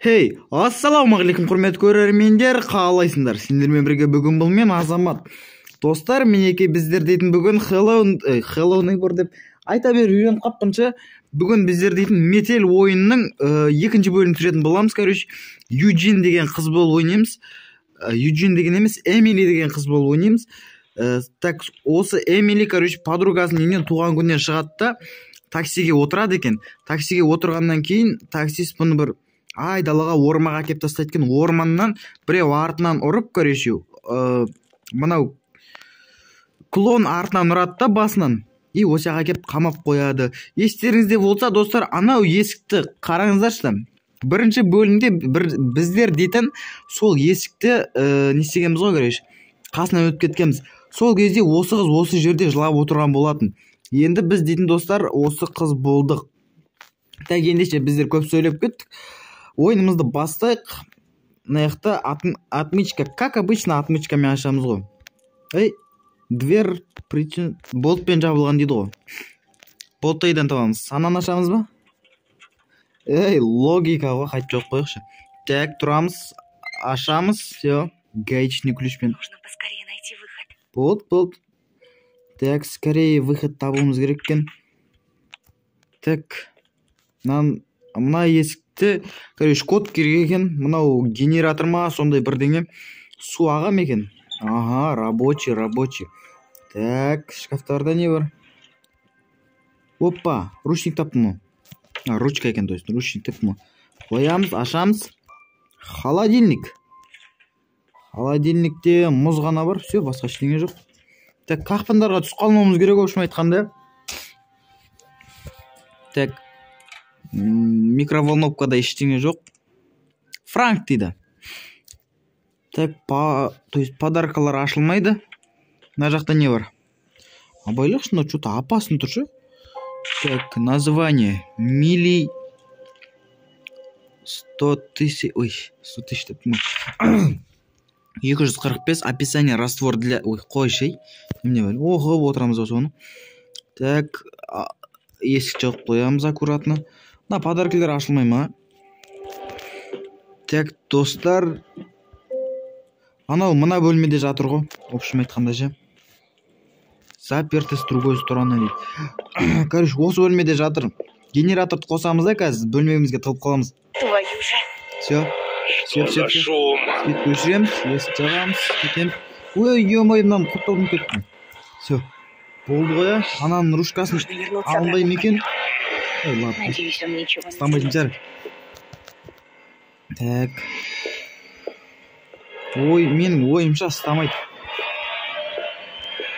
Хей, ассалаумағалейкум құрметті көрермендер, қалайсыңдар? Сендермен бірге бүгін бұл мен Азамат. Достар, мінекей біздер дейтін бүгін Хэллоуин бар деп айта беріп үйреніп қаппынша, бүгін біздер дейтін метел ойынның екінші бөлім түсіретін боламыз. Короче, Юджин деген қыз болып ойнаймыз. Юджин деген емес, Эмили деген қыз болып ойнаймыз. Так, осы Эмили, короче, подругасының үйінен туған күннен шығады да таксиге отырады екен. Таксиге отырғаннан кейін таксист бұны бір айдалаға ормаға әкеп тастайды екен. Орманнан біреу артынан ұрып, короче, мынау клон артынан ұрады да басынан. И осы жаққа әкеп қамап қояды. Естеріңізде болса, достар, анау есікті қараңыздаршы. Бірінші бөлімде біздер дейтін сол есікті не істегенбіз ғой, короче, қасынан өтіп кеткенбіз. Сол кезде осы қыз осы жерде жылап отырған болатын. Енді біз дейтін достар осы қыз болдық. Так, ендеше біздер көп сөйлеп кеттік. Ойынымызды бастайық. Мына отмычка, как обычно отмычкамен ашамыз ғой. Ей, дверь болтпен жабылған дейді ғой. Болтты айдан табамыз. Сананы ашамыз ба? Ей, логика ғой, қайтып жоқ қойықшы. Так, тұрамыз, ашамыз, все, гаечный ключпен. Нужно поскорее найти выход. Болды. Так, скорее выход табуымыз керек екен. Так, мына есікті, короче, код керек екен. Мынау генератор ма, сондай бірдеңе. Су аға ма екен? Ага, рабочий. Так, шкафтарда не бар? Опа, ручник таптым. Ручка екен, то есть, ручник таптым. Қоямыз, ашамыз. Холодильник. Холодильникте мұз ғана бар, все, басқа ештеңе жоқ. Так, қақпандарға түсіп қалмауымыз керек, общем айтқанда. Так, микроволновкада ештеңе жоқ. Франк дейді. Так, то есть подаркалар ашылмайды. Мына жақта не бар? Абайлықшы, но что-то опасно тұршы. Так, название. Мили 100 тысяч... Ой, 100 тысяч деп ма? 245. Описание. Раствор для... Ой, қойшай. Немене бар? Оқып отырамыз осы оны. Так, есік жауып қоямыз аккуратно. Мына подаркалар ашылмай ма? Так, достар, анау мына бөлмеде жатыр ғой. Общем айтқанда ше. Заперты с другой стороны дейді. Короче, осы бөлмеде жатыр. Генераторды қосамыз да қазір бөлмемізге тығып қаламыз. Твою же. Все. Что за шум? Свет көшіреміз, есік жабамыз, кетеміз. Ой, ё-моё, мынаны құтталдым кеттім. Все. Болды ғой, ананың ручкасын алынбай ма екен? Ой, ладно. Надеюсь, он ничего не Стамайтын шығар. Так. Ой, менің ойымша стамайды.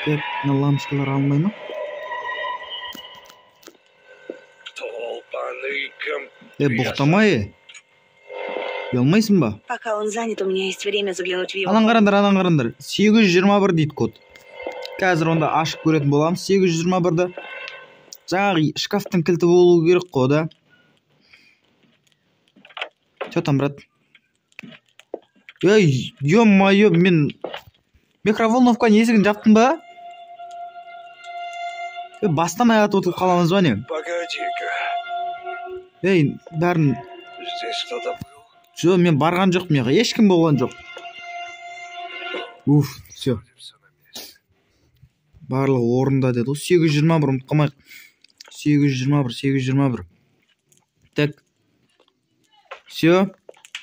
Так, мына лампочкалар алынбай ма? Бұқтамай. Ұялмайсың ба? Пока он занят, у меня есть время заглянуть в его... Анан қарандар. 821 дейді код. Қазір онда ашып көретін боламыз. 821-да. Жаңағы шкафтың кілті болу керек қой, да. Че там, брат? Ей, ё-моё, мен микроволновканың есігін жаптым ба? Бастамай атып отырып қаламыз ба не? Погоди-ка. Ей, бәрін... Здесь кто-то был. Жо, мен барған жоқ меға, ешкім болған жоқ. Уф, все. Барлығы орында деді. 821, ұмытқамайық. 821. Так. Все.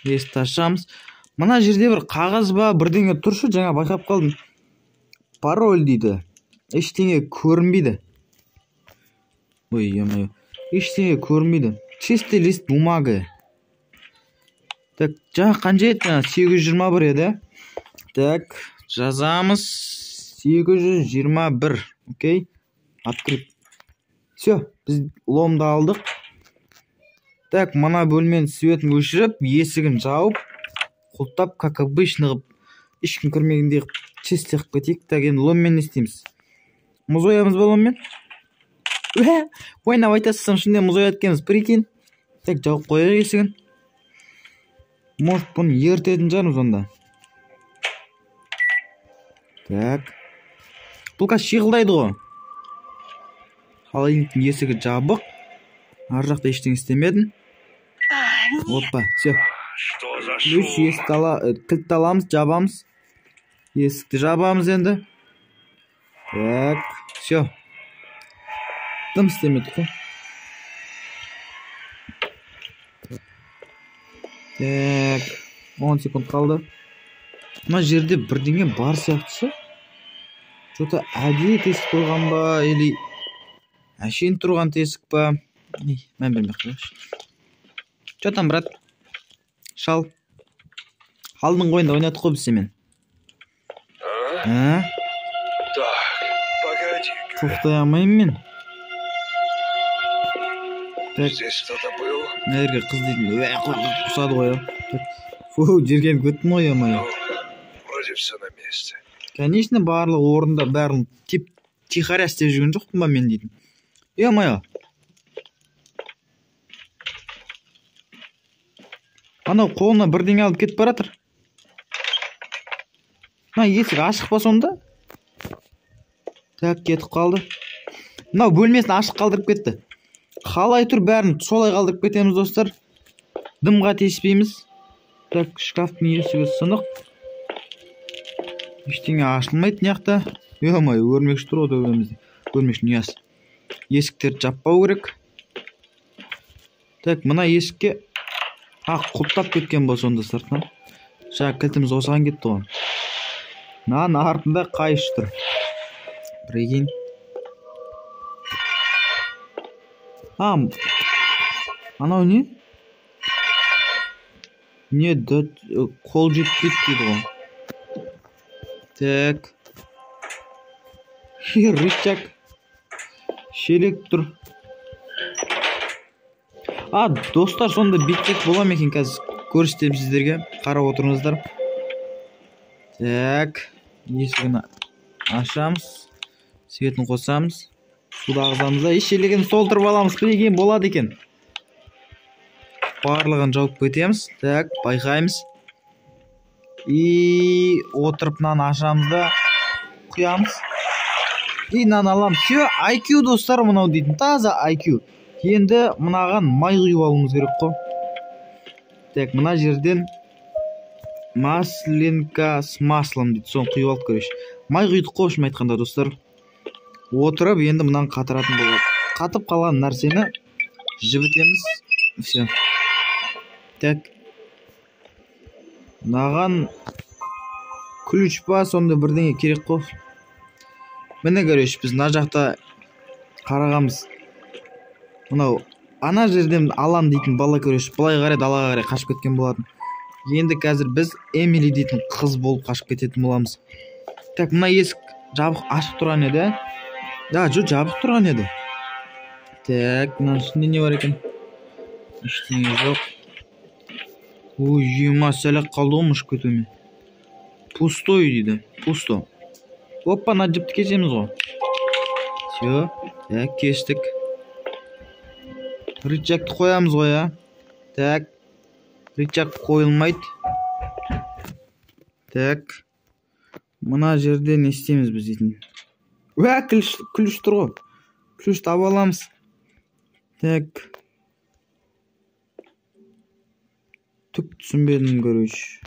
Есікті ашамыз. Мына жерде бір қағаз ба, бірдеңе тұршы, жаңа байқап қалдым. Пароль дейді. Ештеңе көрінбейді. Ой, ё-моё. Ештеңе көрінбейді. Чистый лист бумага. Так, жаңа қанша еді? 821 еді. Так, жазамыз. 821. Окей. Открыть. Все, біз ломды алдық. Так, мана бөлменің светін өшіріп, есігін жауып, құлттап, как обычно қып, ешкім көрмегендей чистый қып кетейік. Так, енді ломмен не істейміз? Мұз оямыз ба ломмен? Ойнап айтасың, шынде мұз ояткеніміз, прикинь. Так, жауып қойық есігін. Может, бұны ертетін жармыз онда. Так. Бұл қазір шиғылдайды ғой. Холодильниктің есігі жабық. Ар жақта ештеңе істемедім. Опа, все. Что за Ключ шум? кілтті аламыз, жабамыз. Есікті жабамыз енді. Так, все. Дым істемеді ғой. Так, 10 секунд қалды. Мына жерде бірдеңе бар сияқтысы. Что-то әдейі тесік қойған ба, или әшейін тұрған тесік па? Мән бермей қойшы. Что там, брат? Шал. Халдың қойында ойнадық қой біз семен. А? Так, погоди-ка. Тоқтай алмаймын мен. Так, Здесь кто-то был? нәрге қыз дейтін. Құсады ғой. Фу, жерген көттім ғой амай. Ну, вроде все на месте. Конечно, барлық орында бәрін тихаря істеп жүрген жоқпын ба мен дейтін. Амай. Анау қолына бірдеңе алып кетіп баратыр. Есік ашық па сонда? Так, кетіп қалды. Мынау бөлмесін ашық қалдырып кетті. Қалай тұр бәрін солай қалдырып кетеміз, достар. Дымға теспейміз. Так, шкафтың есігі сынық. Ештеңе ашылмайды мыяқта. Амай, өрмекші тұр ғой өмізде. Өрмекші ұясы. Есіктерді жаппау керек. Так, мына есікке құлттап кеткен бол сонда сыртынан. Жаңа кілтіміз осыған кетті ғой. Артында қайыш тұр. Бірегейін. Анау не? Не, қол жетпейді дейді ғой. Так. Рычаг. Шелек тұр. Достар, сонда битсек бола ма екен қазір? Көрсетемін сіздерге. Қарап отырыңыздар. Так. Есігін ашамыз. Светін қосамыз. Суды ағызамыз. Шелегін солтырып аламыз. Бірегейін болады екен. Барлығын жауып кетеміз. Так, байқаймыз. Отырып нан ашамыз да құямыз. Нан аламыз. Все, IQ достар мынау дейтін. Таза IQ. Енді мынаған май құйып алуымыз керек қой. Так, мына жерден масленка с маслом дейді. Соны құйып алып көреш. Май құйдық қой, шын айтқанда достар. Отырып, енді мынаны қатыратын болады. Қатып қалған нәрсені жібітеміз. Все. Так. Мынаған ключ па, сонда бірдеңе керек қой. Міне көреш, біз мына жақта қарағамыз. Мынау ана жерден алам дейтін бала көреш. Былай қарай далаға қарай қашып кеткен болатын. Енді қазір біз Эмили дейтін қыз болып қашып кететін боламыз. Так, мына есік жабық ашық тұрған еді. Жабық тұрған еді. Так, мына ішінде не бар екен? Ештеңе жоқ. Ема сәлек қалды ғой мұш көтіме. Пустой дейді. Пусто. Опа, на жіпті кешеміз ғой. Все. Так, кештік. Рычагты қоямыз ғой, а. Так. Рычаг қойылмайды. Так. Мына жерде не істейміз біз дейтін. Ключ тұр ғой. Ключ таба аламыз. Так. Түк түсінбедім, короче.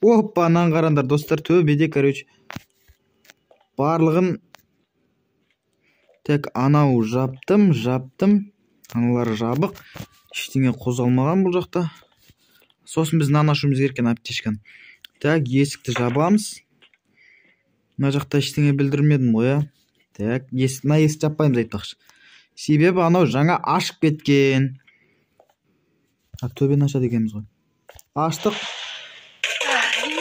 Опа, нан қарандар, достар, төбеде, короче. Барлығын. Так, анау жаптым. Аналары жабық. Ештеңе қозғалмаған бұл жақта. Сосын біз нан ашуымыз керкен аптешкан. Так, есікті жабамыз. Мына жақта ештеңе білдірмедім ғой, а. Так, мына есікті жаппаймыз айтпақшы. Себебі анау жаңа ашып кеткен. Төбені ашады екенбіз ғой. Аштық.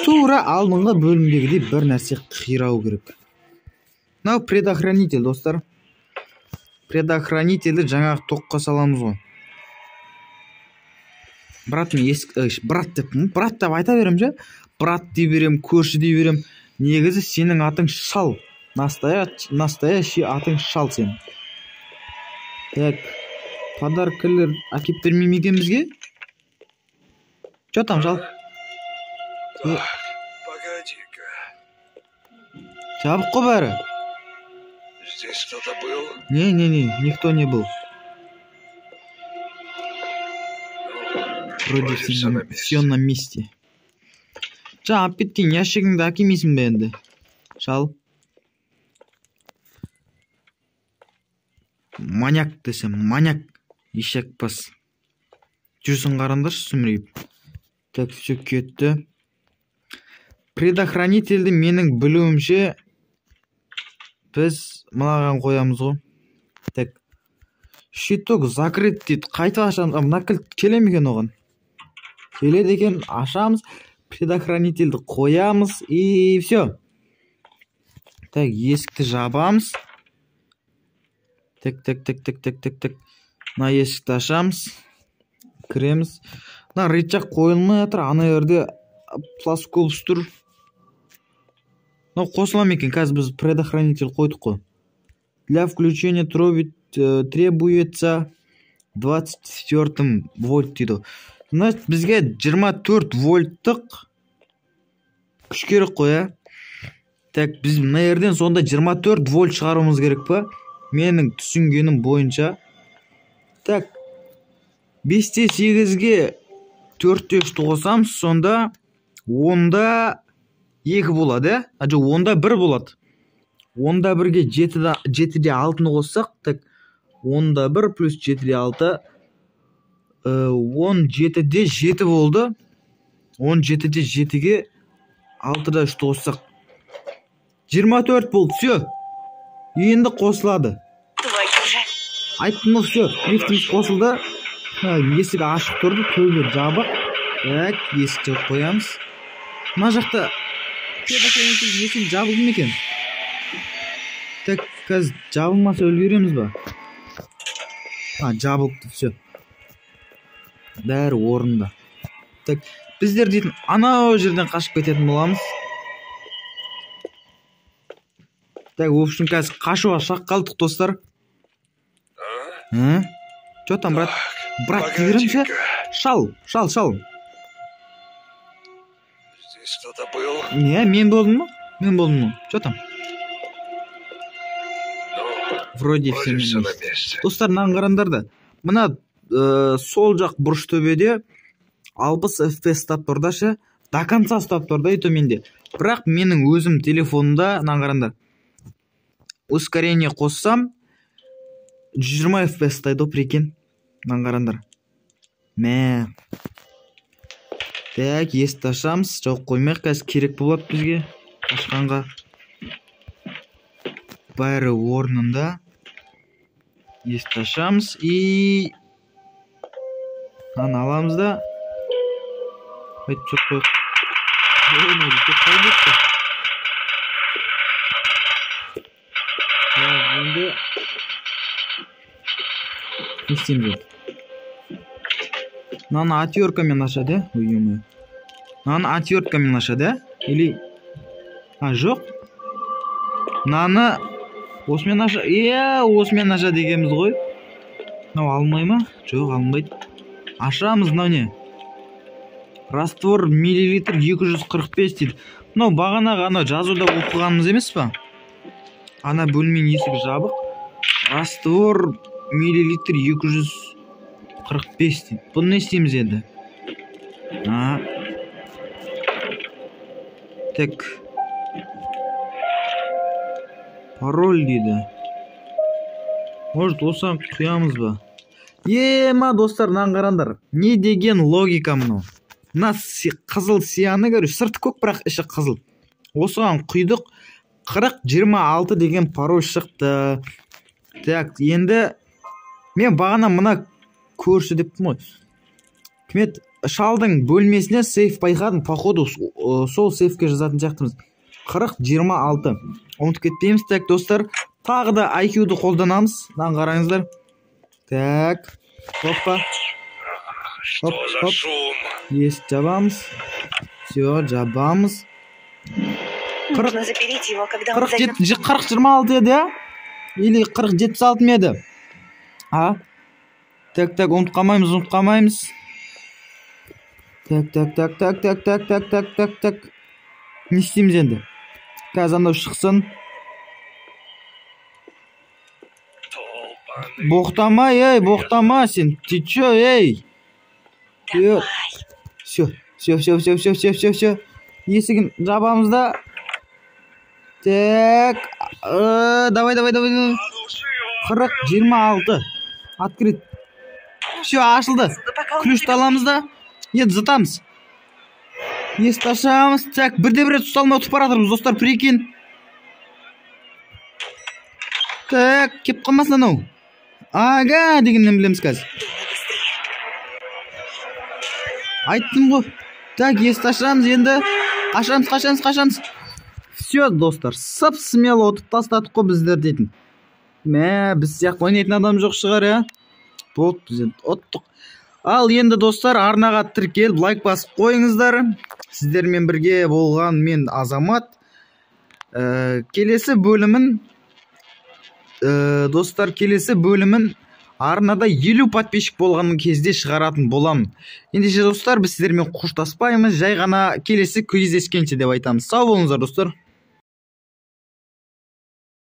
Тура алдыңғы бөлімдегідей бір нәрсе қирау керек. Мынау предохранитель, достар. Предохранительді жаңағы тоққа саламыз ғой. Брат деп айта берем же. Брат дей берем, көрші дей берем. Негізі сенің атың Шал. Настоящий атың Шал сен. Так, подаркалар әкеп бермей екен бізге? Че там, Шал? Погоди-ка. Жабық қой бәрі. Здесь кто-то был? Не, никто не был. Вроде все на месте. Жаңа кеткен ящигіңді әкемейсің бе енді? Шал. Маньяк десем, маньяк. Ешек бас. Жүрсін қарандаршы сүмірейіп. Так, все кетті. Предохранительді менің білуімше біз мынаған қоямыз ғой. Так. Щиток закрыт дейді. Қайта ашамыз. Мына кілт келе ме екен оған? Келеді екен, ашамыз. Предохранительді қоямыз и все. Так, есікті жабамыз. Так. Мына есікті ашамыз. Кіреміз. Мына рычаг қойылмай жатыр. Ана жерде плоскоп тұр. Қосыла ма екен? Қазір біз предохранитель қойдық қой. Для включения требуется 24 вольт дейді. Значит, бізге 24 вольттық күш керек қой, ә? Так, біз мына жерден сонда 24 вольт шығаруымыз керек па? Менің түсінгенім бойынша. Так, 5-те 8-ге 4-те 3-ті қосамыз, сонда 10-да 2 болады, ә? Ажо 10-да 1 болады. 10-да 1-ге 7-де 6-ны қоссақ, так, 10-да 1 плюс 7-де 6, 17-де 7 болды. 17-де 7-ге 6-да 3-ті қоссақ 24 болды, все. Енді қосылады. Айттым, все, лифтіміз қосылды. Есік ашық тұрды, көйлер жабық. Так, есікті қоямыз. Мына жақта есік жабылды ма екен? Так, қазір жабылмаса өлгереміз ба? Жабылды, все. Бәрі орында. Так, біздер дейтін анау жерден қашып кететін боламыз. Так, в общем, қазір қашуға шақ қалдық, достар. Че там, брат? Брат, тигрімші? Шал. Здесь кто-то был? Не, мен болдым ма? Че там? Вроде все на месте. Достар, мынаны қараңдар да. Мына сол жақ бұрыш төбеде 60 FPS ұстап тұрдашы. До конца ұстап тұрды, төменде. Бірақ менің өзім телефонымда, мынаны қараңдар. Ускорение қоссам 120 FPS ұстайды, прикинь. Мынаны қараңдар. Мә. Так, есікті ашамыз. Жоқ қоймайық, қазір керек болады бізге. Ашқанға. Бәрі орнында. Есікті ашамыз и мынаны аламыз да. Айтып жоқ қойық. Енді не істейміз? Мынаны отверткамен ашады, ой-ой. Мынаны отверткамен ашады, или жоқ. Мынаны осымен аша, осымен аша дегеніміз ғой. Мынау алмай ма? Жоқ, алмайды. Ашамыз, мынау не? Раствор миллилитр 245 дейді. Мынау бағанағы ана жазуда оқығанымыз емес па? Ана бөлменің есігі жабық. Раствор миллилитр 245 дейді. Бұны не істейміз енді? Так. Пароль дейді. Может, осыған құямыз ба? Ма, достар, мынаны қараңдар. Не деген логика мынау? Мына қызыл сияны көрі, сырты көк, бірақ іші қызыл. Осыған құйдық. 4026 деген пароль шықты. Так, енді мен бағана мына көрші деппін ғой. Кімет, шалдың бөлмесіне сейф байқадым. Походу, сол сейфке жазатын сияқтымыз. 4026. Ұмытып кетпейміз. Так, достар, тағы да IQ-ды қолданамыз. Мынаны қараңыздар. Так, хоппа. Хоп. Есть, жабамыз. Все, жабамыз. Нужно запереть его, когда он зайдет. 40-26 еді, или 40-76 еді? Так, ұмытып қалмаймыз. Так. Не істейміз енді? Қазір андау шықсын. Боқтама сен. Ты чё, ей? Давай. Все. Есігін жабамыз да. Так. Давай. 40, 26. Открыт. Все, ашылды. Да пока он Ключті аламыз да. Енді зытамыз. Есікті ашамыз. Так, бірде-бір рет ұсталмай ұтып баратырмыз, достар, прикинь. Так, кеп қалмасын анау. Ага, дегеннен білеміз қазір. Думай быстрее. Айттым ғой. Так, есікті ашамыз енді. Қашамыз. Все, достар, сып смело ұтып тастадық қой біздер дейтін. Мә, біз сияқты ойнайтын адам жоқ шығар, я? Болды, біз енді ұттық. Ал енді, достар, арнаға тіркеліп, лайк басып қойыңыздар. Сіздермен бірге болған мен Азамат. Келесі бөлімін, достар, арнада 50 подписчик болған кезде шығаратын болам. Ендеше, достар, біз сіздермен қоштаспаймыз, жай ғана келесі кездескенше деп айтамыз. Сау болыңыздар, достар.